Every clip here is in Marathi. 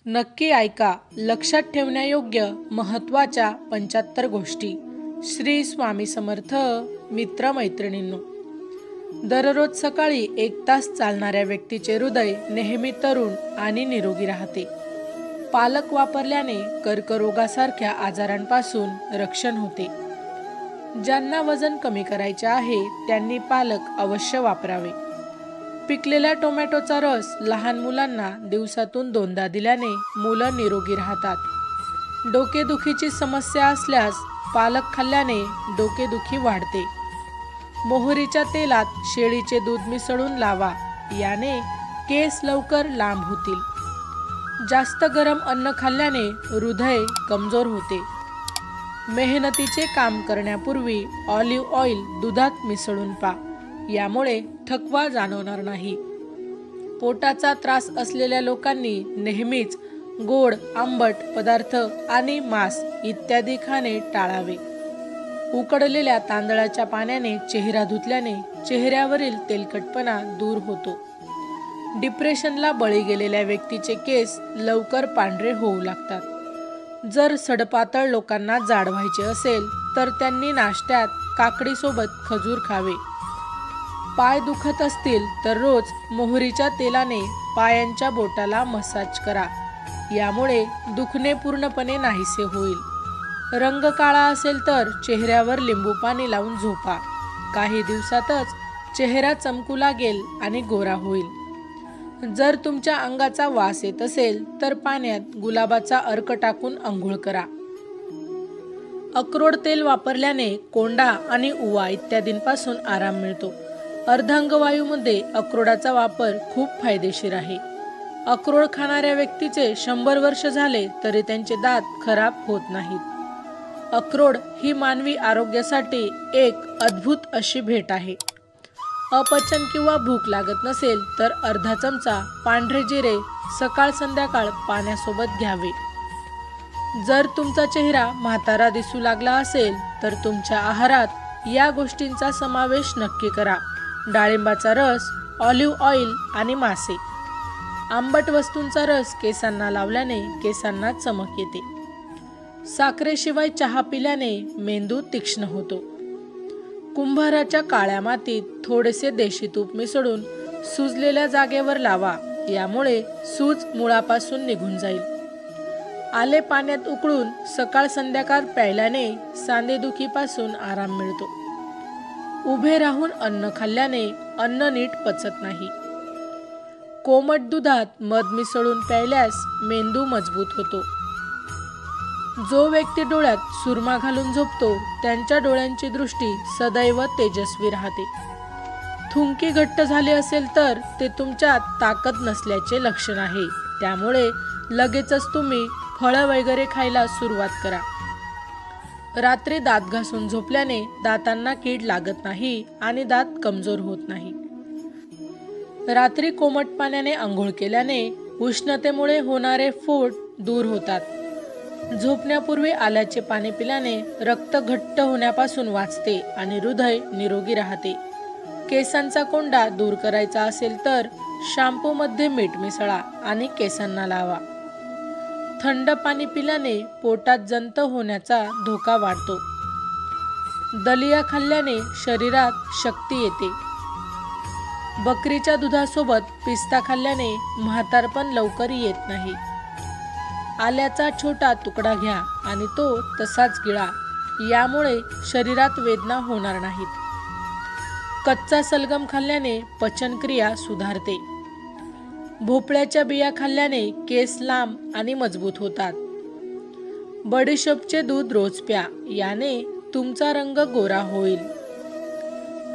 नक्की ऐका. लक्षात ठेवण्यायोग्य महत्त्वाच्या 75 गोष्टी. श्री स्वामी समर्थ. मित्र मैत्रिणींनो, दररोज सकाळी 1 तास चालणाऱ्या व्यक्तीचे हृदय नेहमी तरुण आणि निरोगी राहते. पालक वापरल्याने कर्करोगासारख्या आजारांपासून रक्षण होते. ज्यांना वजन कमी करायचे आहे त्यांनी पालक अवश्य वापरावे. पिकलेल्या टोमॅटोचा रस लहान मुलांना दिवसातून 2दा दिल्याने मुलं निरोगी राहतात. डोकेदुखीची समस्या असल्यास पालक खाल्ल्याने डोकेदुखी वाढते. मोहरीच्या तेलात शेळीचे दूध मिसळून लावा, याने केस लवकर लांब होतील. जास्त गरम अन्न खाल्ल्याने हृदय कमजोर होते. मेहनतीचे काम करण्यापूर्वी ऑलिव्ह ऑइल दुधात मिसळून पा, यामुळे थकवा जाणवणार नाही. पोटाचा त्रास असलेल्या लोकांनी नेहमीच गोड, आंबट पदार्थ आणि मांस इत्यादी खाणे टाळावे. उकडलेल्या तांदळाच्या पाण्याने चेहरा धुतल्याने चेहऱ्यावरील तेलकटपणा दूर होतो. डिप्रेशनला बळी गेलेल्या व्यक्तीचे केस लवकर पांढरे होऊ लागतात. जर सडपातळ लोकांना जाड व्हायचे असेल तर त्यांनी नाश्त्यात काकडीसोबत खजूर खावे. पाय दुखत असतील तर रोज मोहरीच्या तेलाने पायांच्या बोटाला मसाज करा, यामुळे दुखणे पूर्णपणे नाहीसे होईल. रंग काळा असेल तर चेहऱ्यावर लिंबू पाणी लावून झोपा. काही दिवसातच चेहरा चमकू लागेल आणि गोरा होईल. जर तुमच्या अंगाचा वास येत असेल तर पाण्यात गुलाबाचा अर्क टाकून अंघोळ करा. अक्रोड तेल वापरल्याने कोंडा आणि उवा इत्यादींपासून आराम मिळतो. अर्धांगवायूमध्ये अक्रोडाचा वापर खूप फायदेशीर आहे. अक्रोड खाणाऱ्या व्यक्तीचे 100 वर्ष झाले तरी त्यांचे दात खराब होत नाहीत. अक्रोड ही मानवी आरोग्यासाठी एक अद्भुत अशी भेट आहे. अपचन किंवा भूक लागत नसेल तर अर्धा चमचा पांढरे जिरे सकाळ संध्याकाळ पाण्यासोबत घ्यावे. जर तुमचा चेहरा म्हातारा दिसू लागला असेल तर तुमच्या आहारात या गोष्टींचा समावेश नक्की करा. डाळिंबाचा रस, ऑलिव्ह ऑइल आणि मासे. आंबट वस्तूंचा रस केसांना लावल्याने केसांना चमक येते. साखरेशिवाय चहा पिल्याने मेंदू तीक्ष्ण होतो. कुंभाराच्या काळ्या मातीत थोडेसे देशी तूप मिसळून सुजलेल्या जागेवर लावा, यामुळे सूज मुळापासून निघून जाईल. आले पाण्यात उकळून सकाळ संध्याकाळ प्यायल्याने सांधेदुखीपासून आराम मिळतो. उभे राहून अन्न खाल्ल्याने अन्न नीट पचत नाही. कोमट दुधात मध मिसळून प्यायल्यास मेंदू मजबूत होतो. जो व्यक्ती डोळ्यात सुरमा घालून झोपतो त्यांच्या डोळ्यांची दृष्टी सदैव तेजस्वी राहते. थुंकी घट्ट झाले असेल तर ते तुमच्यात ताकद नसल्याचे लक्षण आहे. त्यामुळे लगेचच तुम्ही फळं वगैरे खायला सुरुवात करा. रात्री दात घासून झोपल्याने दातांना कीड लागत नाही आणि दात कमजोर होत नाही. रात्री कोमट पाण्याने आंघोळ केल्याने उष्णतेमुळे होणारे फोड दूर होतात. झोपण्यापूर्वी आल्याचे पाणी पिल्याने रक्त घट्ट होण्यापासून वाचते आणि हृदय निरोगी राहते. केसांचा कोंडा दूर करायचा असेल तर शॅम्पूमध्ये मीठ मिसळा आणि केसांना लावा. थंड पाणी पिल्याने पोटात जंत होण्याचा धोका वाढतो. दलिया खाल्ल्याने शरीरात शक्ती येते. बकरीच्या दुधासोबत पिस्ता खाल्ल्याने म्हातारपण लवकर येत नाही. आल्याचा छोटा तुकडा घ्या आणि तो तसाच गिळा, यामुळे शरीरात वेदना होणार नाहीत. कच्चा सलगम खाल्ल्याने पचनक्रिया सुधारते. भोपळ्याच्या बिया खाल्ल्याने केस लांब आणि मजबूत होतात. बडीशोपचे दूध रोज प्या, याने तुमचा रंग गोरा होईल.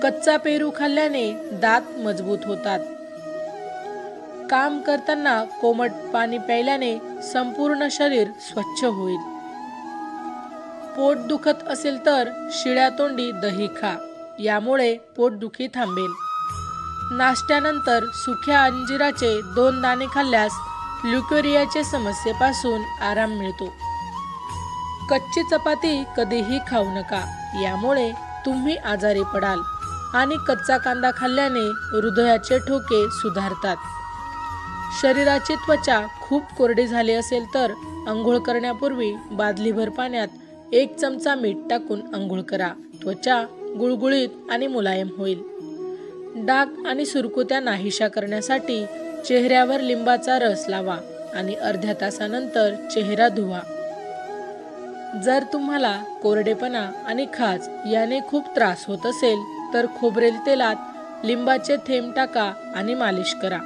कच्चा पेरू खाल्ल्याने दात मजबूत होतात. काम करताना कोमट पाणी प्यायल्याने संपूर्ण शरीर स्वच्छ होईल. पोट दुखत असेल तर शिळ्या तोंडी दही खा, यामुळे पोटदुखी थांबेल. नाश्त्यानंतर सुक्या अंजिराचे 2 दाणे खाल्ल्यास ल्युकेरियाच्या समस्येपासून आराम मिळतो. कच्ची चपाती कधीही खाऊ नका, यामुळे तुम्ही आजारी पडाल. आणि कच्चा कांदा खाल्ल्याने हृदयाचे ठोके सुधारतात. शरीराची त्वचा खूप कोरडी झाली असेल तर अंघोळ करण्यापूर्वी बादलीभर पाण्यात 1 चमचा मीठ टाकून अंघोळ करा. त्वचा गुळगुळीत आणि मुलायम होईल. डाग आणि सुरकुत्या नाहीशा करण्यासाठी चेहऱ्यावर लिंबाचा रस लावा आणि अर्ध्या तासानंतर चेहरा धुवा. जर तुम्हाला कोरडेपणा आणि खाज याने खूप त्रास होत असेल तर खोबरेल तेलात लिंबाचे थेंब टाका आणि मालिश करा.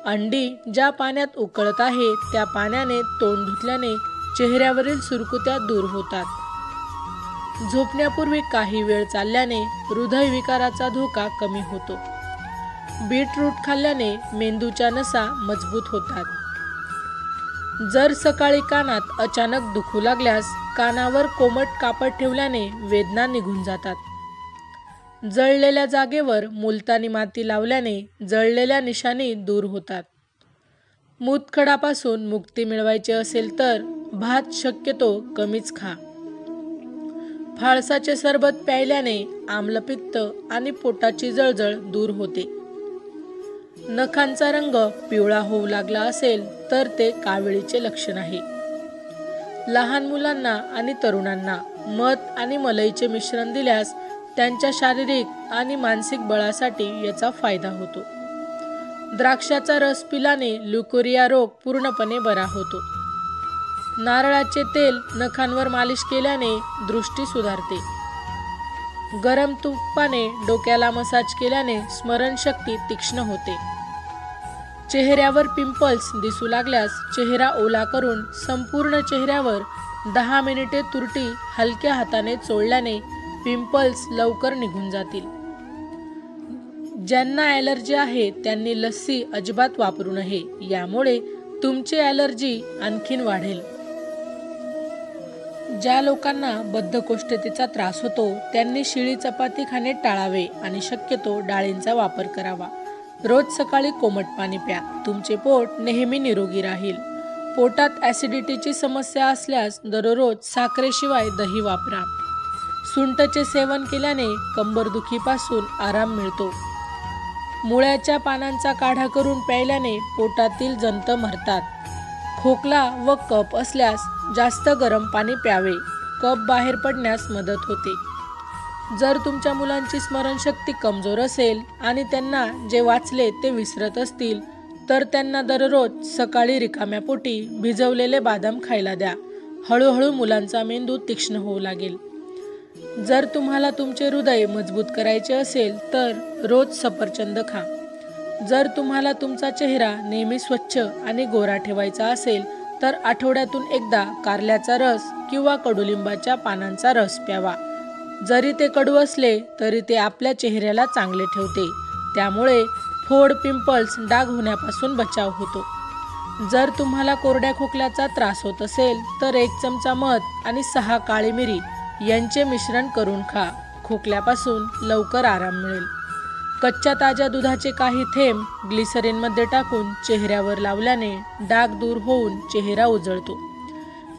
अंडी ज्या पाण्यात उकळत आहे त्या पाण्याने तोंड धुतल्याने चेहऱ्यावरील सुरकुत्या दूर होतात. झोपण्यापूर्वी काही वेळ चालल्याने हृदयविकाराचा धोका कमी होतो. बीटरूट खाल्ल्याने मेंदूच्या नसा मजबूत होतात. जर सकाळी कानात अचानक दुखू लागल्यास कानावर कोमट कापड ठेवल्याने वेदना निघून जातात. जळलेल्या जागेवर मुलतानी माती लावल्याने जळलेल्या निशाणी दूर होतात. मूतखडापासून मुक्ती मिळवायची असेल तर भात शक्यतो कमीच खा. फाळसाचे सरबत प्यायल्याने आम्लपित्त आणि पोटाची जळजळ दूर होते. नखांचा रंग पिवळा होऊ लागला असेल तर ते काविळीचे लक्षण आहे. लहान मुलांना आणि तरुणांना मध आणि मलईचे मिश्रण दिल्यास त्यांच्या शारीरिक आणि मानसिक बळासाठी याचा फायदा होतो. द्राक्षाचा रस पिल्याने ल्युकेरिया रोग पूर्णपणे बरा होतो. नारळाचे तेल नखांवर मालिश केल्याने दृष्टी सुधारते. गरम तुपाने डोक्याला मसाज केल्याने स्मरणशक्ती तीक्ष्ण होते. चेहऱ्यावर पिंपल्स दिसू लागल्यास चेहरा ओला करून संपूर्ण चेहऱ्यावर 10 मिनिटे तुरटी हलक्या हाताने चोळल्याने पिंपल्स लवकर निघून जातील. ज्यांना ॲलर्जी आहे त्यांनी लस्सी अजिबात वापरू नये. यामुळे तुमची ॲलर्जी आणखीन वाढेल. ज्या लोकांना बद्धकोष्ठतेचा त्रास होतो त्यांनी शिळी चपाती खाणे टाळावे आणि शक्यतो डाळींचा वापर करावा. रोज सकाळी कोमट पाणी प्या. तुमचे पोट नेहमी निरोगी राहील. पोटात ॲसिडिटीची समस्या असल्यास दररोज साखरेशिवाय दही वापरा. सुंठचे सेवन केल्याने कंबरदुखीपासून आराम मिळतो. मुळ्याच्या पानांचा काढा करून प्यायल्याने पोटातील जंत मरतात. खोकला व कफ असल्यास जास्त गरम पाणी प्यावे. कफ बाहेर पडण्यास मदत होते. जर तुमच्या मुलांची स्मरणशक्ती कमजोर असेल आणि त्यांना जे वाचले ते विसरत असतील तर त्यांना दररोज सकाळी रिकाम्या पोटी भिजवलेले बदाम खायला द्या. हळूहळू मुलांचा मेंदू तीक्ष्ण होऊ लागेल. जर तुम्हाला तुमचे हृदय मजबूत करायचे असेल तर रोज सफरचंद खा. जर तुम्हाला तुमचा चेहरा नेहमी स्वच्छ आणि गोरा ठेवायचा असेल तर आठवड्यातून एकदा कारल्याचा रस किंवा कडुलिंबाच्या पानांचा रस प्यावा. जरी ते कडू असले तरी ते आपल्या चेहऱ्याला चांगले ठेवते. त्यामुळे फोड, पिंपल्स, डाग होण्यापासून बचाव होतो. जर तुम्हाला कोरड्या खोकल्याचा त्रास होत असेल तर 1 चमचा मध आणि 6 काळी मिरी यांचे मिश्रण करून खा. खोकल्यापासून लवकर आराम मिळेल. कच्च्या ताज्या दुधाचे काही थेंब ग्लिसरीनमध्ये टाकून चेहऱ्यावर लावल्याने डाग दूर होऊन चेहरा उजळतो.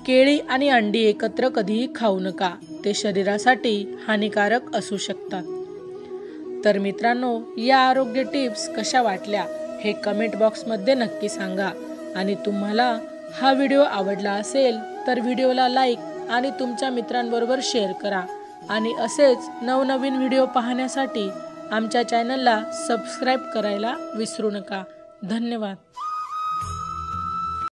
केळी आणि अंडी एकत्र कधीही खाऊ नका. ते शरीरासाठी हानिकारक असू शकतात. तर मित्रांनो, या आरोग्य टिप्स कशा वाटल्या हे कमेंट बॉक्समध्ये नक्की सांगा. आणि तुम्हाला हा व्हिडिओ आवडला असेल तर व्हिडिओला लाईक आणि तुमच्या मित्रांबरोबर शेअर करा. आणि असेच नवनवीन व्हिडिओ पाहण्यासाठी आमच्या चॅनलला सबस्क्राईब करायला विसरू नका. धन्यवाद.